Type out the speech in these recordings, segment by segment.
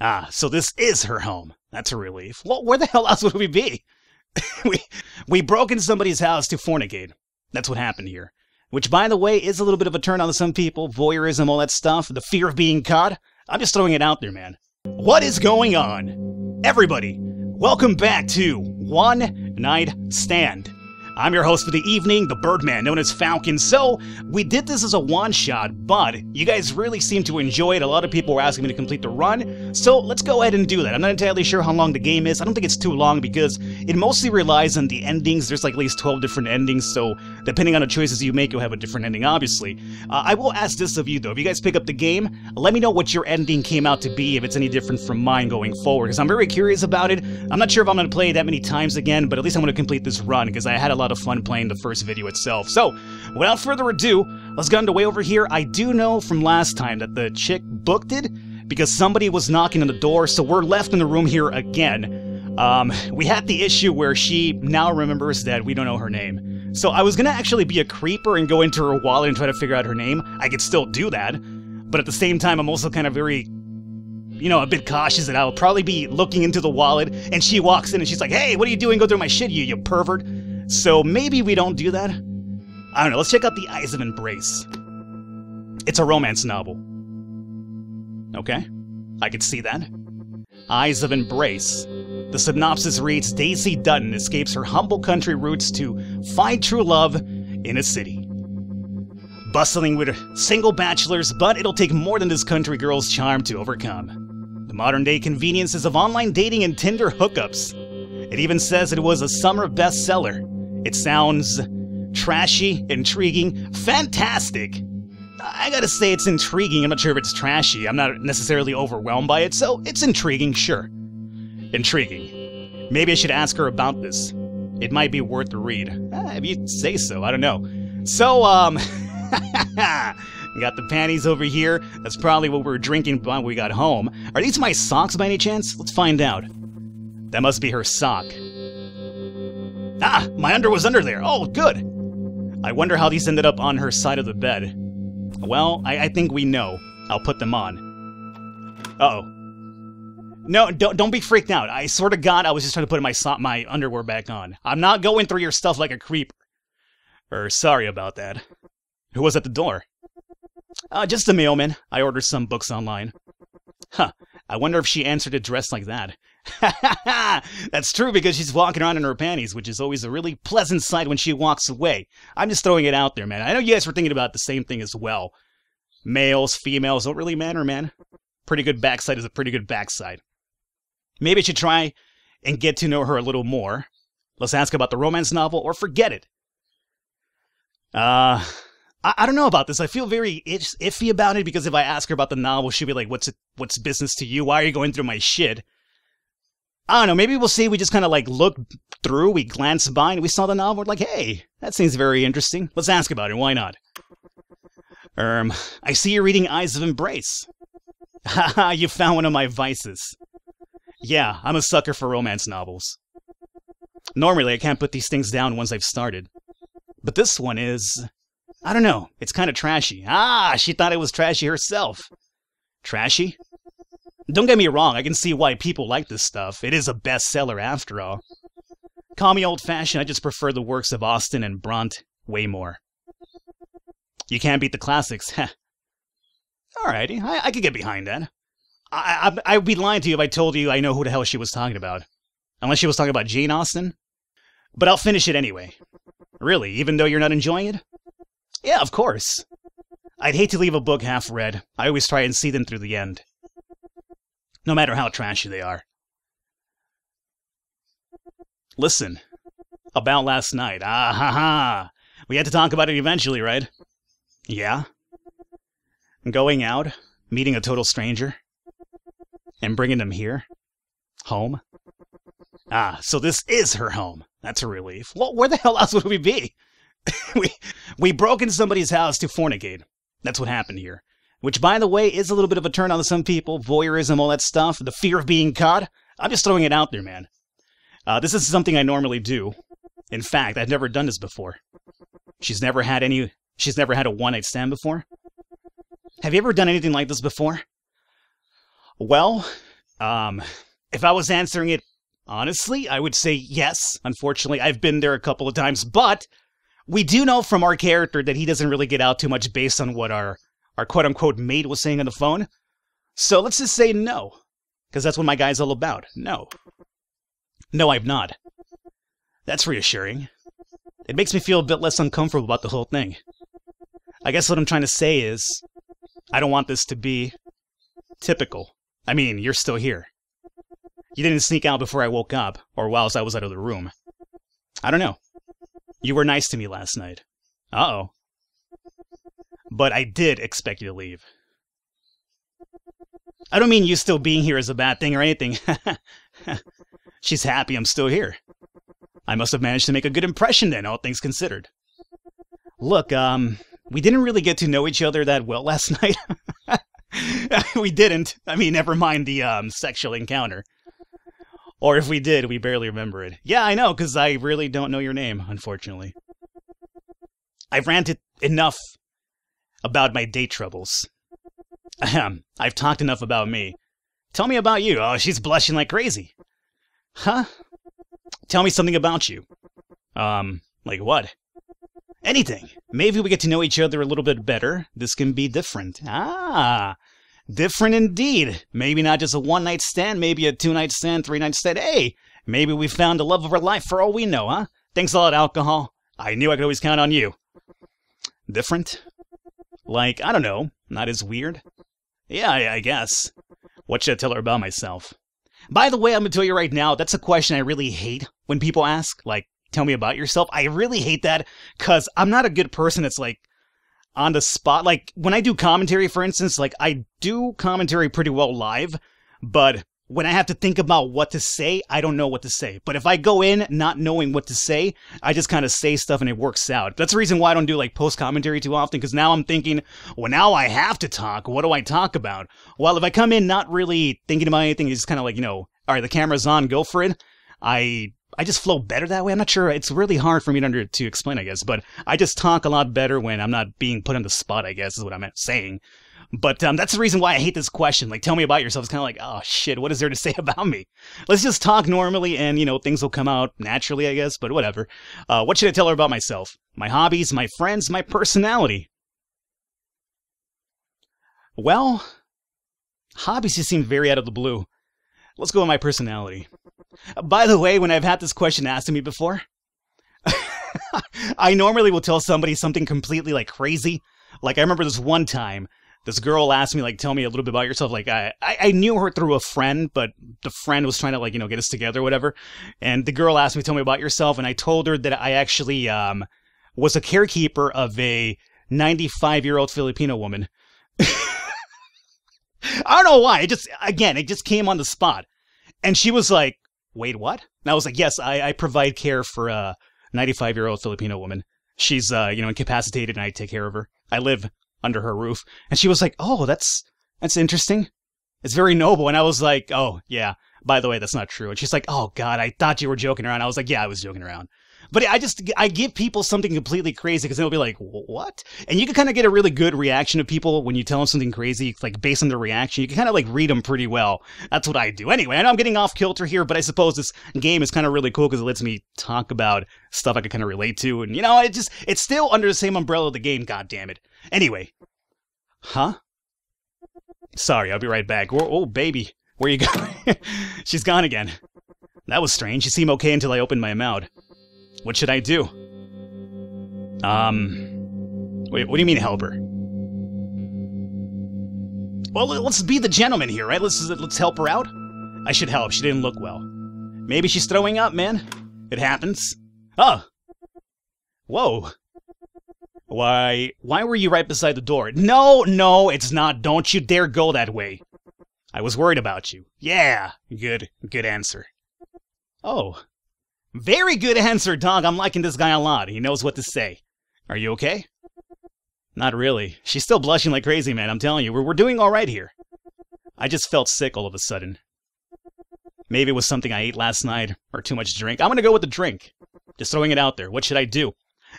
Ah, so this is her home. That's a relief. Well, where the hell else would we be? we broke into somebody's house to fornicate. That's what happened here. Which, by the way, is a little bit of a turn on to some people. Voyeurism, all that stuff. The fear of being caught. I'm just throwing it out there, man. What is going on? Everybody, welcome back to One Night Stand. I'm your host for the evening, the Birdman, known as Falcon. So, we did this as a one-shot, but you guys really seem to enjoy it. A lot of people were asking me to complete the run, so let's go ahead and do that. I'm not entirely sure how long the game is. I don't think it's too long because it mostly relies on the endings. There's like at least 12 different endings, so depending on the choices you make, you'll have a different ending, obviously. I will ask this of you, though. If you guys pick up the game, let me know what your ending came out to be, if it's any different from mine going forward, because I'm very curious about it. I'm not sure if I'm going to play it that many times again, but at least I'm going to complete this run, because I had a lot of fun playing the first video itself. So, without further ado, let's get underway over here. I do know from last time that the chick booked it because somebody was knocking on the door, so we're left in the room here again. We had the issue where she now remembers that we don't know her name. So I was gonna actually be a creeper and go into her wallet and try to figure out her name. I could still do that, but at the same time, I'm also kind of very, you know, a bit cautious that I'll probably be looking into the wallet and she walks in and she's like, "Hey, what are you doing? Go through my shit, you pervert." So maybe we don't do that. I don't know, let's check out The Eyes of Embrace. It's a romance novel. Okay, I could see that. Eyes of Embrace. The synopsis reads, Daisy Dutton escapes her humble country roots to find true love in a city. Bustling with single bachelors, but it'll take more than this country girl's charm to overcome. The modern-day conveniences of online dating and Tinder hookups. It even says it was a summer bestseller. It sounds trashy, intriguing, fantastic. I gotta say it's intriguing. I'm not sure if it's trashy. I'm not necessarily overwhelmed by it, so it's intriguing, sure. Intriguing. Maybe I should ask her about this. It might be worth the read. If you say so, I don't know. So, got the panties over here. That's probably what we were drinking when we got home. Are these my socks by any chance? Let's find out. That must be her sock. Ah, my underwear was under there. Oh, good. I wonder how these ended up on her side of the bed. Well, I think we know. I'll put them on. Uh-oh. No, don't be freaked out. I swear to God, I was just trying to put my underwear back on. I'm not going through your stuff like a creeper. Sorry about that. Who was at the door? Just a mailman. I ordered some books online. Huh. I wonder if she answered it dressed like that. That's true because she's walking around in her panties, which is always a really pleasant sight when she walks away. I'm just throwing it out there, man. I know you guys were thinking about the same thing as well. Males, females, don't really matter, man. Pretty good backside is a pretty good backside. Maybe I should try and get to know her a little more. Let's ask about the romance novel or forget it. I don't know about this. I feel very iffy about it because if I ask her about the novel, she'll be like, what's business to you? Why are you going through my shit? I don't know, maybe we'll see. We just kind of like looked through, we glanced by, and we saw the novel. We're like, hey, that seems very interesting. Let's ask about it, why not? I see you're reading Eyes of Embrace. Haha, you found one of my vices. Yeah, I'm a sucker for romance novels. Normally, I can't put these things down once I've started. But this one is... I don't know, it's kind of trashy. Ah, she thought it was trashy herself. Trashy? Don't get me wrong, I can see why people like this stuff. It is a bestseller after all. Call me old-fashioned, I just prefer the works of Austen and Bront way more. You can't beat the classics, heh. Alrighty, I could get behind that. I'd be lying to you if I told you I know who the hell she was talking about. Unless she was talking about Jane Austen. But I'll finish it anyway. Really, even though you're not enjoying it? Yeah, of course. I'd hate to leave a book half-read. I always try and see them through the end. No matter how trashy they are. Listen, about last night. Ah ha ha. We had to talk about it eventually, right? Yeah? Going out, meeting a total stranger, and bringing them here? Home? Ah, so this is her home. That's a relief. Well, where the hell else would we be? we broke into somebody's house to fornicate. That's what happened here. Which, by the way, is a little bit of a turn on to some people. Voyeurism, all that stuff. The fear of being caught. I'm just throwing it out there, man. This is something I normally do. In fact, I've never done this before. She's never had a one-night stand before? Have you ever done anything like this before? Well, Um, if I was answering it honestly, I would say yes. Unfortunately, I've been there a couple of times, but we do know from our character that he doesn't really get out too much based on what our quote-unquote mate was saying on the phone. So let's just say no, because that's what my guy's all about. No. No, I've not. That's reassuring. It makes me feel a bit less uncomfortable about the whole thing. I guess what I'm trying to say is, I don't want this to be typical. I mean, you're still here. You didn't sneak out before I woke up, or whilst I was out of the room. I don't know. You were nice to me last night. Uh-oh. But I did expect you to leave. I don't mean you still being here is a bad thing or anything. She's happy I'm still here. I must have managed to make a good impression then, all things considered. Look, we didn't really get to know each other that well last night. We didn't. I mean, never mind the, sexual encounter. Or if we did, we barely remember it. Yeah, I know, because I really don't know your name, unfortunately. I've ranted enough about my date troubles. I've talked enough about me. Tell me about you. Oh, she's blushing like crazy. Huh? Tell me something about you. Like what? Anything. Maybe we get to know each other a little bit better. This can be different. Ah, different indeed. Maybe not just a one-night stand, maybe a two-night stand, three-night stand. Hey, maybe we found the love of our life for all we know, huh? Thanks a lot, alcohol. I knew I could always count on you. Different? Like, I don't know, not as weird? Yeah, I guess. What should I tell her about myself? By the way, I'm gonna tell you right now, that's a question I really hate when people ask, like, tell me about yourself. I really hate that, because I'm not a good person that's, like, on the spot. Like, when I do commentary, for instance, like, I do commentary pretty well live, but when I have to think about what to say, I don't know what to say. But if I go in not knowing what to say, I just kind of say stuff and it works out. That's the reason why I don't do, like, post-commentary too often, because now I'm thinking, well, now I have to talk. What do I talk about? Well, if I come in not really thinking about anything, it's just kind of like, you know, all right, the camera's on, go for it. I just flow better that way. I'm not sure. It's really hard for me to explain, I guess. But I just talk a lot better when I'm not being put on the spot, I guess, is what I'm saying. But that's the reason why I hate this question. Like, tell me about yourself. It's kind of like, oh, shit, what is there to say about me? Let's just talk normally and, you know, things will come out naturally, I guess. But whatever. What should I tell her about myself? My hobbies, my friends, my personality. Well, hobbies just seem very out of the blue. Let's go with my personality. By the way, when I've had this question asked to me before, I normally will tell somebody something completely, like, crazy. Like, I remember this one time, this girl asked me, like, tell me a little bit about yourself. Like, I knew her through a friend, but the friend was trying to, like, you know, get us together or whatever. And the girl asked me, tell me about yourself. And I told her that I actually was a carekeeper of a 95-year-old Filipino woman. I don't know why. It just came on the spot. And she was like, wait, what? And I was like, yes, I provide care for a 95-year-old Filipino woman. She's, you know, incapacitated and I take care of her. I live under her roof. And she was like, oh, that's interesting. It's very noble. And I was like, oh, yeah, by the way, that's not true. And she's like, oh, God, I thought you were joking around. I was like, yeah, I was joking around. But I give people something completely crazy because they'll be like, what? And you can kind of get a really good reaction of people when you tell them something crazy, like based on their reaction. You can kind of like read them pretty well. That's what I do. Anyway, I know I'm getting off kilter here, but I suppose this game is kind of really cool because it lets me talk about stuff I can kind of relate to. And, you know, it's still under the same umbrella of the game, goddammit. Anyway. Huh? Sorry, I'll be right back. Oh, baby. Where you going? She's gone again. That was strange. She seemed okay until I opened my mouth. What should I do? Wait, what do you mean help her? Well, let's be the gentleman here, right? Let's help her out. I should help. She didn't look well. Maybe she's throwing up, man. It happens. Oh. Whoa. Why were you right beside the door? No, it's not. Don't you dare go that way. I was worried about you. Yeah. Good answer. Oh. Very good answer, dog. I'm liking this guy a lot. He knows what to say. Are you okay? Not really. She's still blushing like crazy, man. I'm telling you, we're doing all right here. I just felt sick all of a sudden. Maybe it was something I ate last night, or too much drink. I'm gonna go with the drink. Just throwing it out there. What should I do?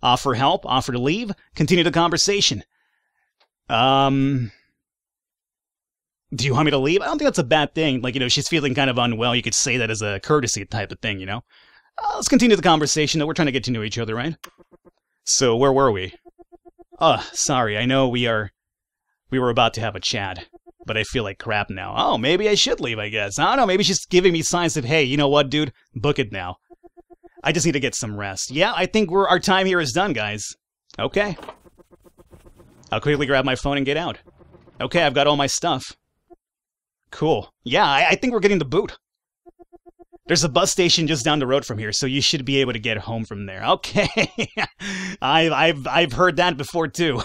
Offer help? Offer to leave? Continue the conversation? Do you want me to leave? I don't think that's a bad thing. Like, she's feeling kind of unwell. You could say that as a courtesy type of thing, Let's continue the conversation, though. We're trying to get to know each other, right? So, where were we? Sorry. I know we were about to have a chat, but I feel like crap now. Oh, maybe I should leave, I guess. I don't know. Maybe she's giving me signs of, hey, you know what, dude? Book it now. I just need to get some rest. Yeah, I think our time here is done, guys. Okay. I'll quickly grab my phone and get out. Okay, I've got all my stuff. Cool. Yeah, I think we're getting the boot. There's a bus station just down the road from here, so you should be able to get home from there. Okay. I've heard that before too.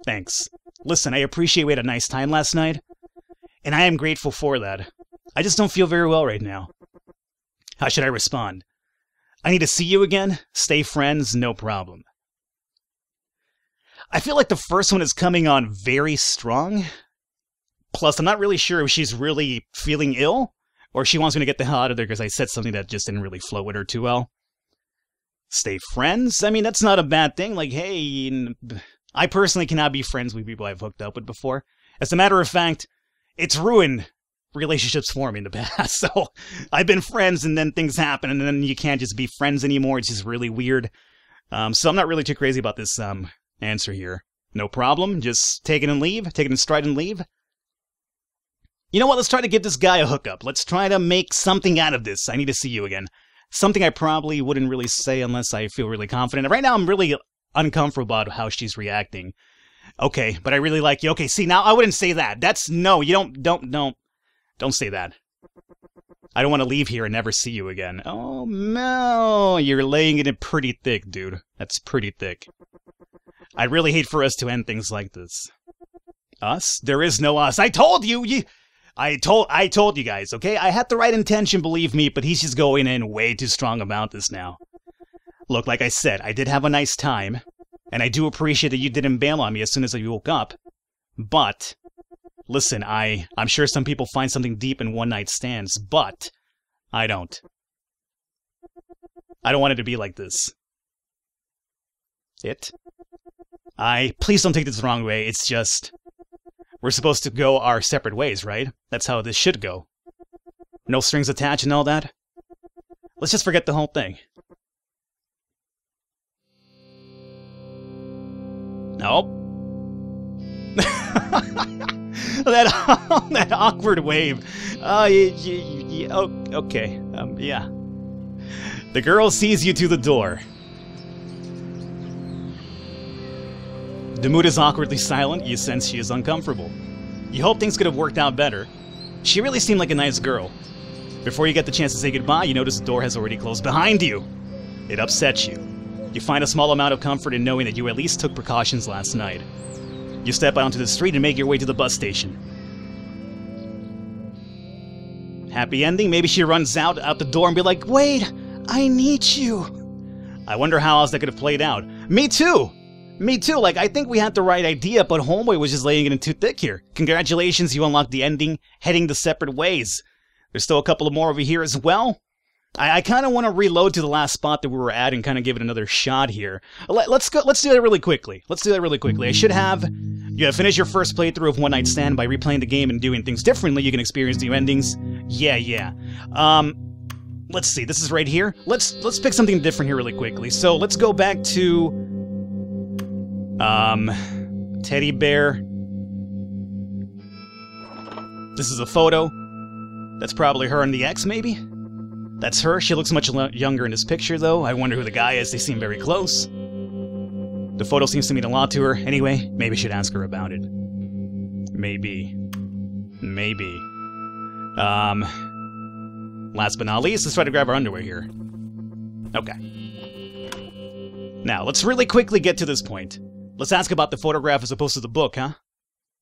Thanks. Listen, I appreciate we had a nice time last night, and I am grateful for that. I just don't feel very well right now. How should I respond? I need to see you again? Stay friends? No problem. I feel like the first one is coming on very strong. Plus, I'm not really sure if she's really feeling ill, or she wants me to get the hell out of there because I said something that just didn't really flow with her too well. Stay friends? I mean, that's not a bad thing. Like, hey, I personally cannot be friends with people I've hooked up with before. As a matter of fact, it's ruined relationships for me in the past. So, I've been friends, and then things happen, and then you can't just be friends anymore. It's just really weird. So I'm not really too crazy about this, answer here. No problem. Just take it and leave. Take it in stride and leave. You know what? Let's try to give this guy a hookup. Let's try to make something out of this. I need to see you again. Something I probably wouldn't really say unless I feel really confident. Right now, I'm really uncomfortable about how she's reacting. Okay, but I really like you. Okay, see, now I wouldn't say that. No, you don't say that. I don't want to leave here and never see you again. Oh, no. You're laying it in pretty thick, dude. That's pretty thick. I'd really hate for us to end things like this. Us? There is no us. I told you! I told you guys, okay? I had the right intention, believe me, but he's just going in way too strong about this now. Look, like I said, I did have a nice time, and I do appreciate that you didn't bail on me as soon as I woke up. But, listen, I'm sure some people find something deep in one-night stands, but I don't. I don't want it to be like this. Please don't take this the wrong way, it's just, we're supposed to go our separate ways, right? That's how this should go. No strings attached and all that. Let's just forget the whole thing. Nope. that awkward wave. Okay. Yeah. The girl sees you to the door. The mood is awkwardly silent. You sense she is uncomfortable. You hope things could have worked out better. She really seemed like a nice girl. Before you get the chance to say goodbye, you notice the door has already closed behind you. It upsets you. You find a small amount of comfort in knowing that you at least took precautions last night. You step out onto the street and make your way to the bus station. Happy ending? Maybe she runs out the door and be like, wait, I need you. I wonder how else that could have played out. Me too! Me too, like, I think we had the right idea, but Homeboy was just laying it in too thick here. Congratulations, you unlocked the ending, heading the separate ways. There's still a couple of more over here as well. I kind of want to reload to the last spot that we were at and kind of give it another shot here. Let's do that really quickly. I should have... You have finished your first playthrough of One Night Stand by replaying the game and doing things differently. You can experience new endings. Yeah. Let's see, this is right here. Let's pick something different here really quickly. So let's go back to... Teddy bear. This is a photo. That's probably her and the ex, maybe? That's her. She looks much younger in this picture, though. I wonder who the guy is. They seem very close. The photo seems to mean a lot to her. Anyway, maybe I should ask her about it. Maybe. Last but not least, let's try to grab our underwear here. Okay. Now, let's really quickly get to this point. Let's ask about the photograph as opposed to the book, huh?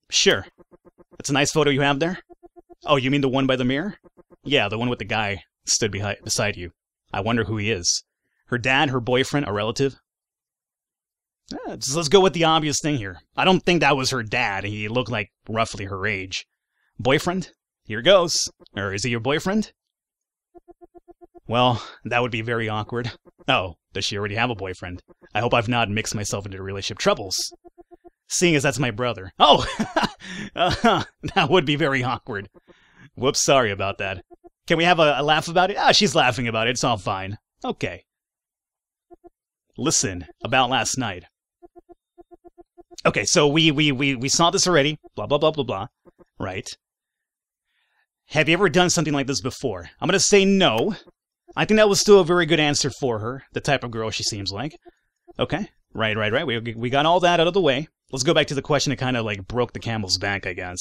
Sure. That's a nice photo you have there? Oh, you mean the one by the mirror? Yeah, the one with the guy stood beside you. I wonder who he is. Her dad, her boyfriend, a relative? Let's go with the obvious thing here. I don't think that was her dad. He looked like roughly her age. Boyfriend? Here goes. Or is he your boyfriend? Well, that would be very awkward. Oh, does she already have a boyfriend? I hope I've not mixed myself into relationship troubles. Seeing as that's my brother. Oh! That would be very awkward. Whoops, sorry about that. Can we have a laugh about it? Ah, she's laughing about it. It's all fine. Okay. Listen, about last night. Okay, so we saw this already. Blah, blah, blah, blah, blah. Right. Have you ever done something like this before? I'm gonna say no. I think that was still a very good answer for her. The type of girl she seems like. Okay. Right. We got all that out of the way. Let's go back to the question that kind of like broke the camel's back, I guess.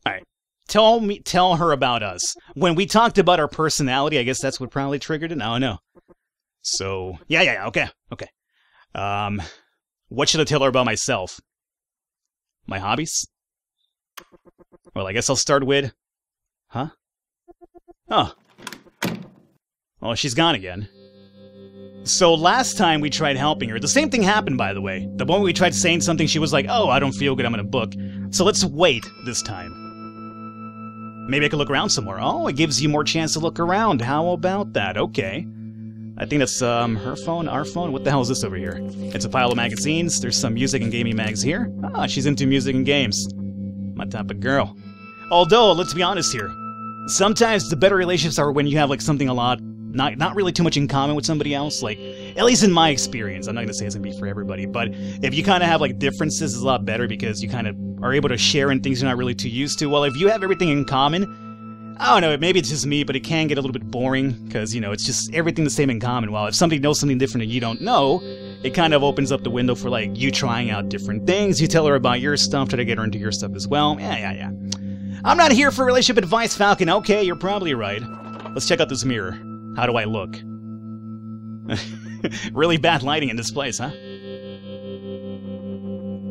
Alright. Tell her about us. When we talked about our personality, I guess that's what probably triggered it. I don't know. So, yeah, okay. What should I tell her about myself? My hobbies? Well, I guess I'll start with... Huh? Oh. Well, she's gone again. So last time we tried helping her, the same thing happened, by the way. The moment we tried saying something, she was like, oh, I don't feel good, I'm gonna book. So let's wait this time. Maybe I could look around some more. Oh, it gives you more chance to look around. How about that? Okay. I think that's, her phone, our phone. What the hell is this over here? It's a pile of magazines. There's some music and gaming mags here. Ah, she's into music and games. My type of girl. Although, let's be honest here. Sometimes the better relationships are when you have, like, something a lot, not really too much in common with somebody else. Like, at least in my experience. I'm not gonna say it's gonna be for everybody, but if you kind of have, like, differences, it's a lot better because you kind of are able to share in things you're not really too used to. Well, if you have everything in common, I don't know, maybe it's just me, but it can get a little bit boring, because, you know, it's just everything the same in common. While if somebody knows something different and you don't know, it kind of opens up the window for, like, you trying out different things. You tell her about your stuff, try to get her into your stuff as well. Yeah. I'm not here for relationship advice, Falcon. Okay, you're probably right. Let's check out this mirror. How do I look? Really bad lighting in this place, huh?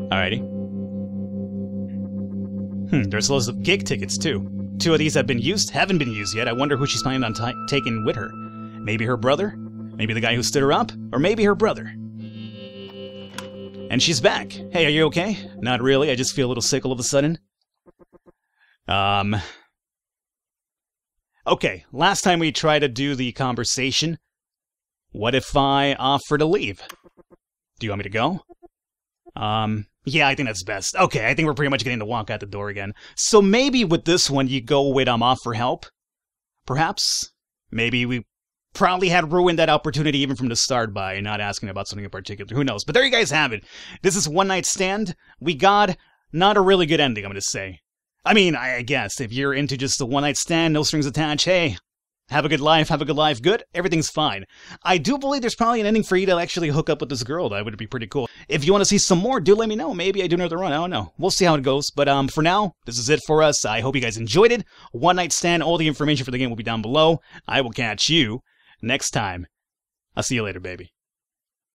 Alrighty. There's loads of gig tickets, too. 2 of these haven't been used yet. I wonder who she's planning on taking with her. Maybe her brother? Maybe the guy who stood her up? Or maybe her brother? And she's back. Hey, are you okay? Not really, I just feel a little sick all of a sudden. Okay, last time we tried to do the conversation. What if I offer to leave? Do you want me to go? Yeah, I think that's best. Okay, I think we're pretty much getting to walk out the door again. So maybe with this one, you go with offer help? Perhaps? Maybe we probably had ruined that opportunity even from the start by not asking about something in particular. Who knows? But there you guys have it. This is One Night Stand. We got not a really good ending, I'm going to say. I mean, I guess, if you're into just a one-night stand, no strings attached, hey, have a good life, good, everything's fine. I do believe there's probably an ending for you to actually hook up with this girl. That would be pretty cool. If you want to see some more, do let me know. Maybe I do another run, I don't know. We'll see how it goes. But for now, this is it for us. I hope you guys enjoyed it. One Night Stand, all the information for the game will be down below. I will catch you next time. I'll see you later, baby.